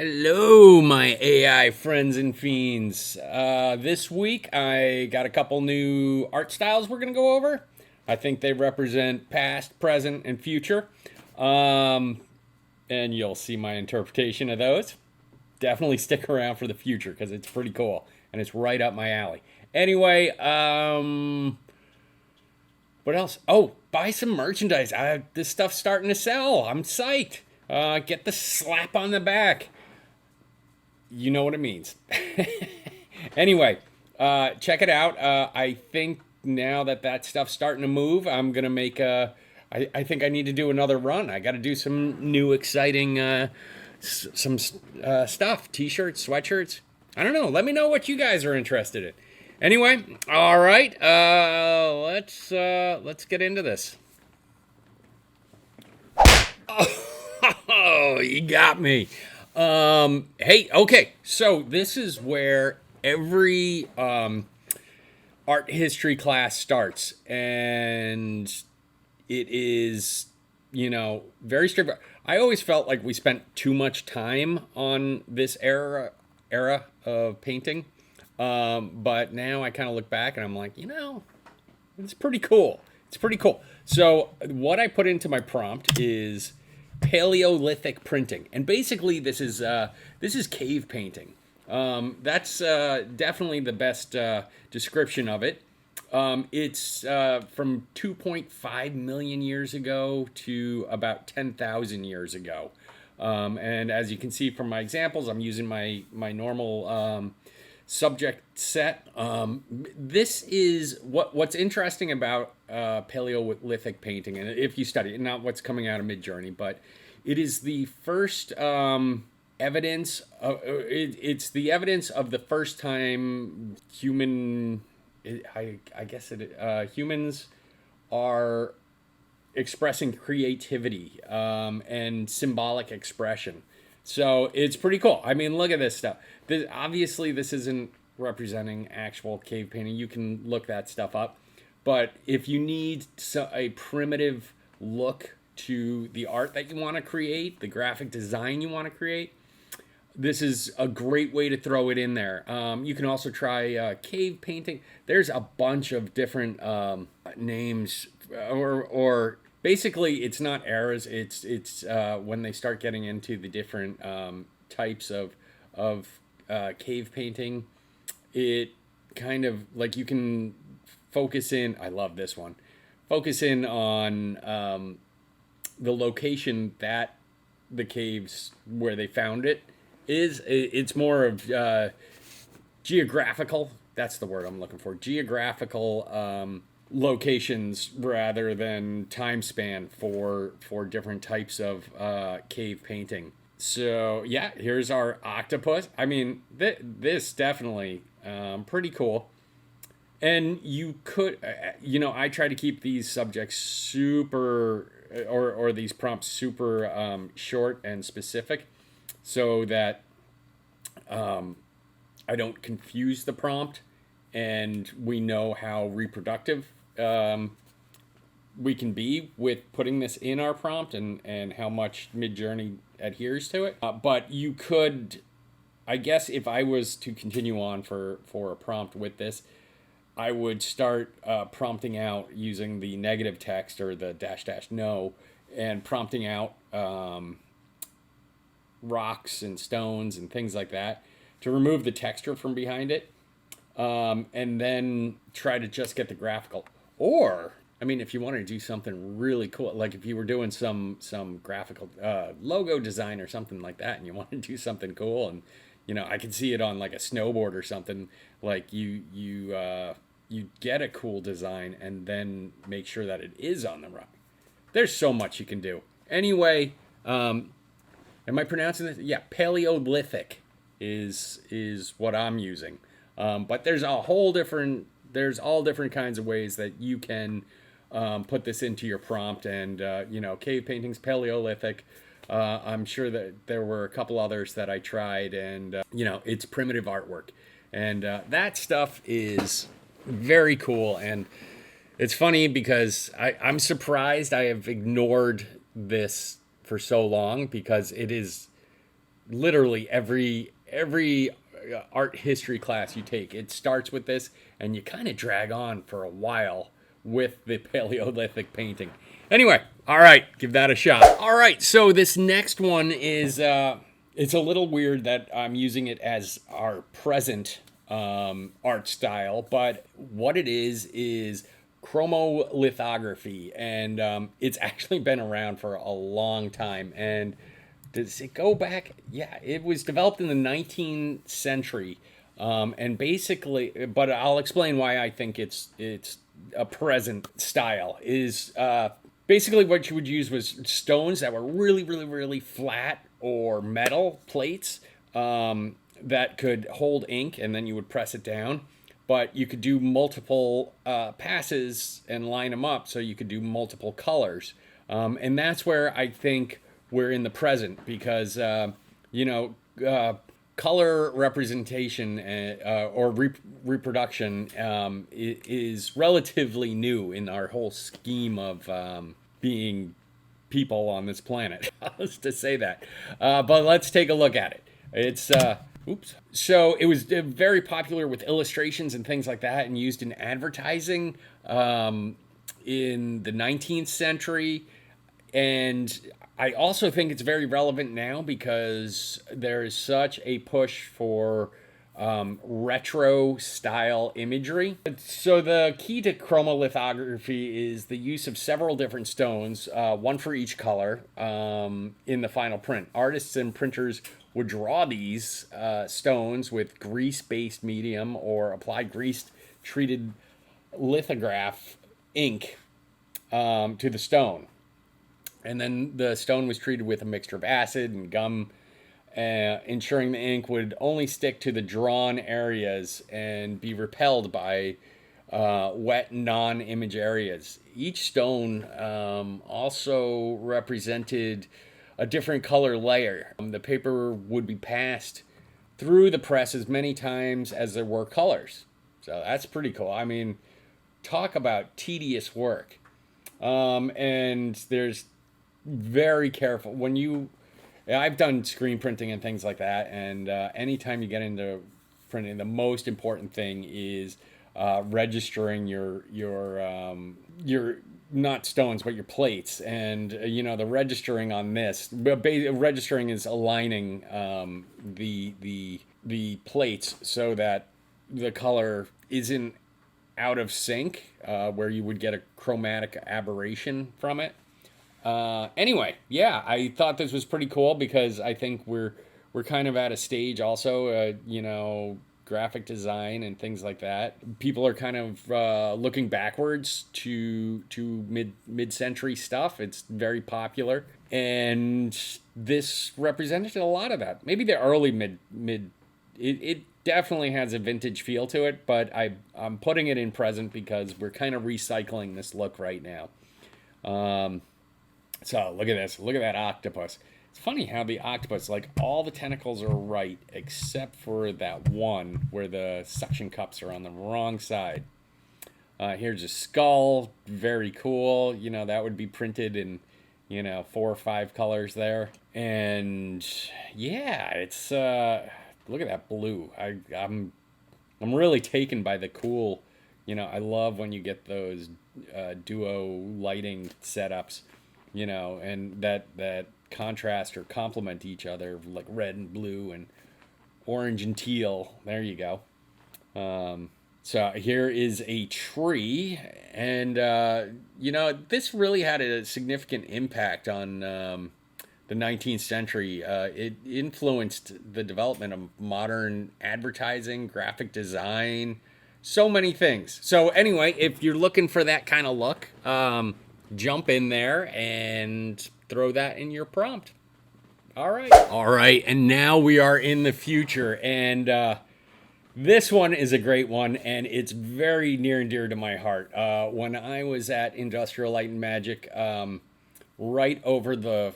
Hello, my AI friends and fiends. This week I got a couple new art styles we're going to go over. I think they represent past, present, and future. Um, and you'll see my interpretation of those. Definitely stick around for the future because it's pretty cool and it's right up my alley. Anyway, what else? Oh, buy some merchandise. This stuff's starting to sell. I'm psyched. Get the slap on the back. You know what it means. Anyway, check it out. I think now that stuff's starting to move, I'm gonna make a. I think I need to do another run. I got to do some new exciting, some stuff. T-shirts, sweatshirts. I don't know. Let me know what you guys are interested in. Anyway, all right. Let's get into this. Oh, you got me. Hey, okay. So this is where every art history class starts, and it is, very strict. I always felt like we spent too much time on this era of painting, but now I kind of look back and I'm like, it's pretty cool. It's pretty cool. So what I put into my prompt is Paleolithic printing, and basically this is cave painting. That's definitely the best description of it. It's from 2.5 million years ago to about 10,000 years ago. And as you can see from my examples, I'm using my normal subject set. This is what's interesting about Paleolithic painting, and if you study it, not what's coming out of Midjourney, but it is the first evidence. It's the evidence of the first time I guess humans are expressing creativity and symbolic expression. So it's pretty cool. I mean, look at this stuff. Obviously, this isn't representing actual cave painting. You can look that stuff up. But if you need a primitive look to the art that you want to create, the graphic design you want to create, this is a great way to throw it in there. You can also try cave painting. There's a bunch of different names, or basically, it's not eras. It's when they start getting into the different types of cave painting. It kind of like you can focus in. I love this one. Focus in on the location that the caves where they found it is. It's more of geographical. That's the word I'm looking for. Geographical locations rather than time span for different types of cave painting. So yeah, here's our octopus. I mean, this definitely pretty cool. And you could, I try to keep these subjects super, or these prompts super short and specific, so that I don't confuse the prompt, and we know how reproductive we can be with putting this in our prompt, and how much Midjourney adheres to it. But you could, I guess, if I was to continue on for a prompt with this, I would start prompting out using the negative text or the -- no, and prompting out rocks and stones and things like that to remove the texture from behind it, and then try to just get the graphical. Or, I mean, if you wanted to do something really cool, like if you were doing some graphical logo design or something like that, and you want to do something cool, and I could see it on like a snowboard or something, like you get a cool design and then make sure that it is on the rock. There's so much you can do. Anyway, am I pronouncing this? Yeah, Paleolithic is what I'm using. But there's all different kinds of ways that you can put this into your prompt. And cave paintings, Paleolithic. I'm sure that there were a couple others that I tried, and it's primitive artwork, and that stuff is very cool. And it's funny because I'm surprised I have ignored this for so long, because it is literally every art history class you take, it starts with this, and you kind of drag on for a while with the Paleolithic painting. Anyway, all right, give that a shot. All right, so this next one is it's a little weird that I'm using it as our present art style, but what it is chromolithography, and it's actually been around for a long time. And does it go back? Yeah, it was developed in the 19th century, and basically, but I'll explain why I think it's a present style. Is basically what you would use was stones that were really, really, really flat, or metal plates that could hold ink, and then you would press it down. But you could do multiple passes and line them up, so you could do multiple colors. And that's where I think we're in the present, because you know, color representation or reproduction is relatively new in our whole scheme of being people on this planet. Let's just say that. But let's take a look at it. It's oops. So it was very popular with illustrations and things like that, and used in advertising in the 19th century. And I also think it's very relevant now because there is such a push for retro style imagery. So the key to chromolithography is the use of several different stones, one for each color, in the final print. Artists and printers would draw these stones with grease-based medium or apply grease-treated lithograph ink to the stone. And then the stone was treated with a mixture of acid and gum, ensuring the ink would only stick to the drawn areas and be repelled by wet, non-image areas. Each stone also represented a different color layer. The paper would be passed through the press as many times as there were colors. So that's pretty cool. I mean, talk about tedious work. And there's very careful when I've done screen printing and things like that, and anytime you get into printing, the most important thing is registering your not stones but your plates. And you know, the registering on this, registering is aligning the plates so that the color isn't out of sync, where you would get a chromatic aberration from it. Anyway, yeah, I thought this was pretty cool because I think we're kind of at a stage also, you know, graphic design and things like that. People are kind of looking backwards to mid-century stuff. It's very popular, and this represented a lot of that. Maybe the early mid. It definitely has a vintage feel to it, but I'm putting it in present because we're kind of recycling this look right now. So look at this. Look at that octopus. It's funny how the octopus, like, all the tentacles are right except for that one where the suction cups are on the wrong side. Here's a skull. Very cool. You know, that would be printed in, you know, 4 or 5 colors there. And yeah, it's look at that blue. I'm really taken by the cool. You know, I love when you get those duo lighting setups. You know, and that contrast or complement each other, like red and blue and orange and teal. There you go. So here is a tree, and you know, this really had a significant impact on the 19th century. It influenced the development of modern advertising, graphic design, so many things. So anyway, if you're looking for that kind of look, jump in there and throw that in your prompt. All right, and now we are in the future, and this one is a great one, and it's very near and dear to my heart. When I was at Industrial Light and Magic, right over the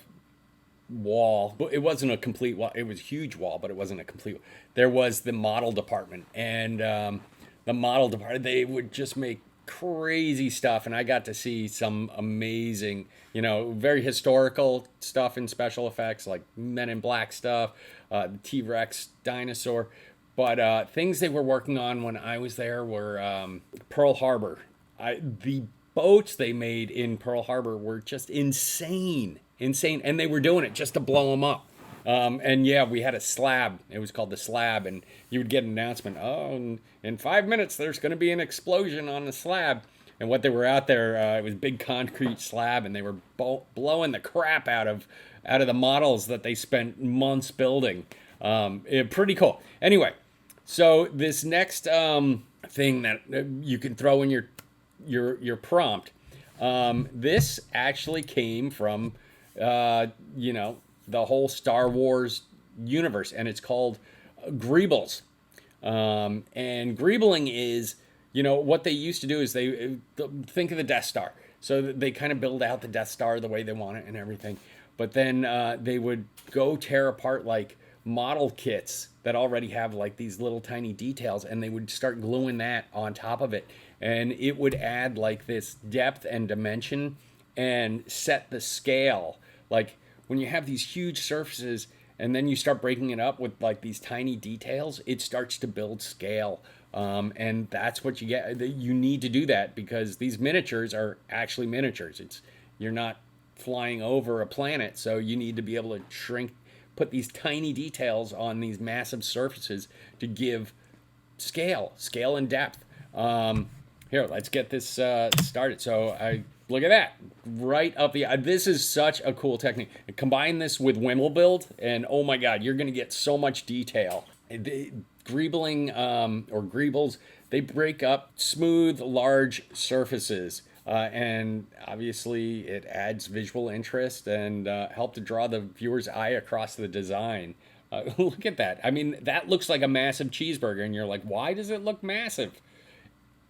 wall, but it wasn't a complete wall, it was a huge wall, but it wasn't a complete, there was the model department, and the model department, they would just make crazy stuff, and I got to see some amazing, you know, very historical stuff in special effects, like Men in Black stuff, the T-Rex dinosaur. But things they were working on when I was there were Pearl Harbor. The boats they made in Pearl Harbor were just insane, and they were doing it just to blow them up. And yeah, we had a slab. It was called the slab, and you would get an announcement. Oh, in 5 minutes, there's going to be an explosion on the slab. And what they were out there, it was a big concrete slab, and they were blowing the crap out of the models that they spent months building. Pretty cool. Anyway, so this next thing that you can throw in your prompt, this actually came from the whole Star Wars universe, and it's called greebles. And greebling is, what they used to do is they think of the Death Star. So they kind of build out the Death Star the way they want it and everything. But then they would go tear apart like model kits that already have like these little tiny details, and they would start gluing that on top of it. And it would add like this depth and dimension and set the scale. Like when you have these huge surfaces and then you start breaking it up with like these tiny details, it starts to build scale. And that's what you get. You need to do that because these miniatures are actually miniatures. You're not flying over a planet, so you need to be able to put these tiny details on these massive surfaces to give scale and depth. Here, let's get this started. So look at that, right up the. This is such a cool technique. Combine this with Wimble build, and oh my God, you're going to get so much detail. Greebling or greebles, they break up smooth, large surfaces. And obviously it adds visual interest and help to draw the viewer's eye across the design. Look at that. I mean, that looks like a massive cheeseburger, and you're like, why does it look massive?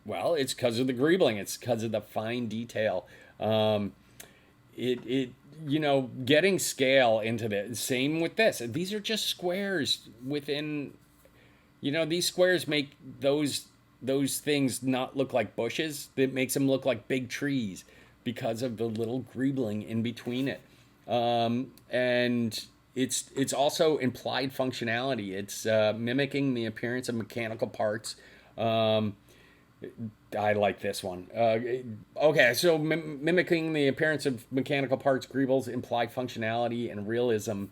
Well, it's because of the greebling. It's because of the fine detail. Getting scale into the same with this. These are just squares within. These squares make those things not look like bushes. It makes them look like big trees because of the little greebling in between it. And it's also implied functionality. It's mimicking the appearance of mechanical parts. I like this one. Okay, so mimicking the appearance of mechanical parts, greebles imply functionality and realism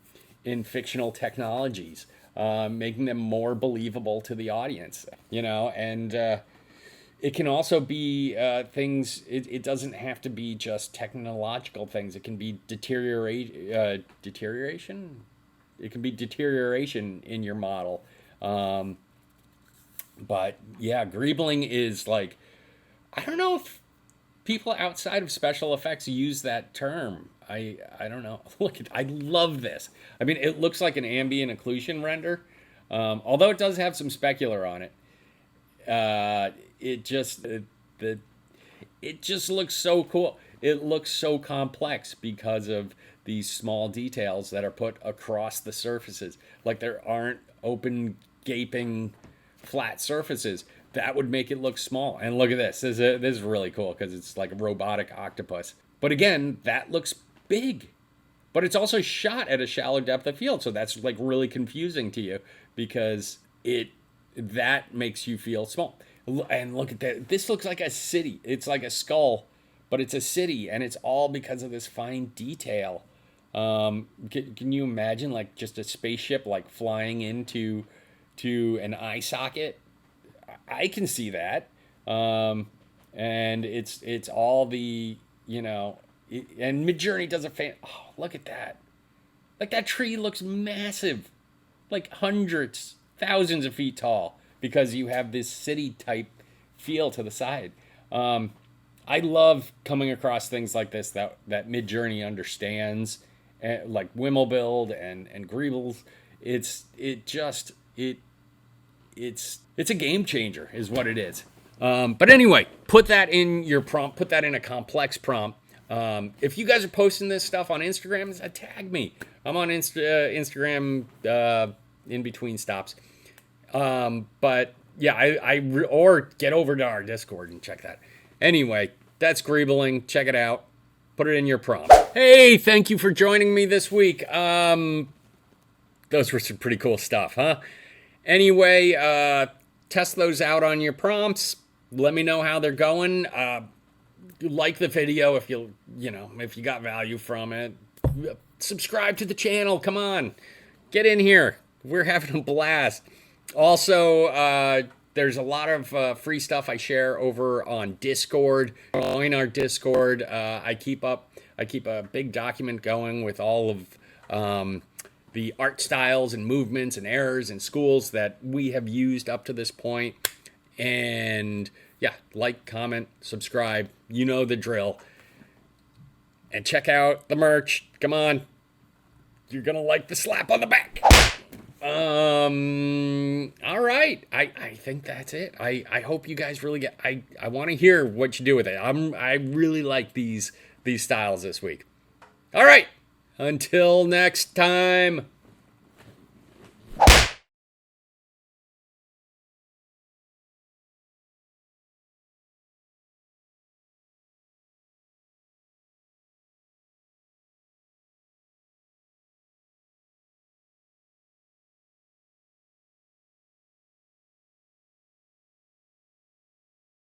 in fictional technologies. Making them more believable to the audience, and it can also be things. It doesn't have to be just technological things. It can be deterioration. It can be deterioration in your model. But yeah, greebling is like, I don't know if people outside of special effects use that term. I don't know. I love this. I mean, it looks like an ambient occlusion render, although it does have some specular on it. It just looks so cool. It looks so complex because of these small details that are put across the surfaces. Like there aren't open, gaping, flat surfaces. That would make it look small. And look at this. This is really cool because it's like a robotic octopus. But again, that looks big, but it's also shot at a shallow depth of field, so that's like really confusing to you because that makes you feel small. And look at that. This looks like a city. It's like a skull, but it's a city, and it's all because of this fine detail. Can you imagine like just a spaceship like flying into an eye socket? I can see that. And it's all the and Midjourney does oh, look at that. Like that tree looks massive. Like hundreds, thousands of feet tall because you have this city type feel to the side. I love coming across things like this that Midjourney understands, like Wimble build and Greebles. It's a game changer is what it is. But anyway, put that in your prompt, put that in a complex prompt. If you guys are posting this stuff on Instagram, tag me. I'm on Instagram in between stops. But yeah, or get over to our Discord and check that. Anyway, that's greebling. Check it out. Put it in your prompt. Hey, thank you for joining me this week. those were some pretty cool stuff, huh? Anyway, test those out on your prompts. Let me know how they're going. Like the video if if you got value from it. Subscribe to the channel. Come on, get in here. We're having a blast. Also, there's a lot of free stuff I share over on Discord. Join our Discord. I keep a big document going with all of the art styles and movements and errors and schools that we have used up to this point. And yeah, like, comment, subscribe. You know the drill. And check out the merch. Come on. You're going to like the slap on the back. All right. I think that's it. I hope you guys really get, I want to hear what you do with it. I really like these styles this week. All right. Until next time.